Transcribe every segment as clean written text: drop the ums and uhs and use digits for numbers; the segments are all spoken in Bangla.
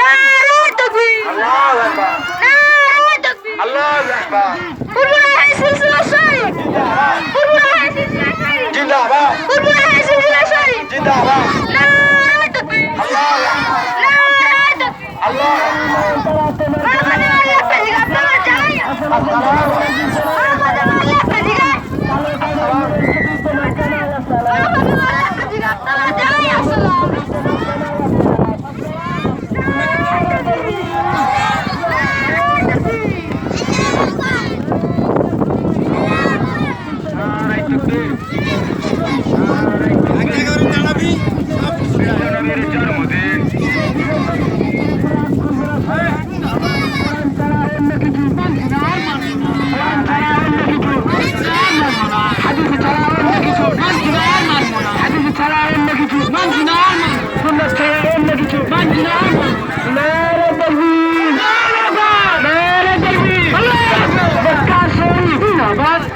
নারে তাকবীর আল্লাহু আকবার নারে তাকবীর আল্লাহু আকবার পুরপুরা সিলসিলা শরীফ পুরপুরা সিলসিলা শরীফ জিন্দাবাদ পুরপুরা সিলসিলা শরীফ জিন্দাবাদ নারে তাকবীর আল্লাহু আকবার নারে তাকবীর আল্লাহু আকবার আমাদের আল্লাহ তাআলা আপনারা জানাই আমাদের আল্লাহ তাআলা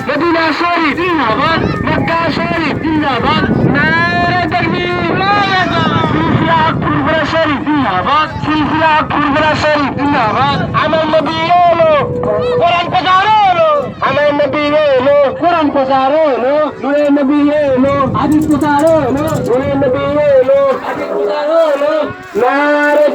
মদিনা শরীফ জিন্দাবাদ মক্কা শরীফ জিন্দাবাদ নারে তাকবীর সিলসিলা কুরবরা শরীফ জিন্দাবাদ সিলসিলা কুরবরা শরীফ জিন্দাবাদ আমার নবী এলো কোরআন প্রচার হলো আমার নবী এলো কোরআন প্রচার হলো নূরে নবী এলো হাদিস প্রচার হলো নূরে নবী এলো হাদিস প্রচার হলো নারে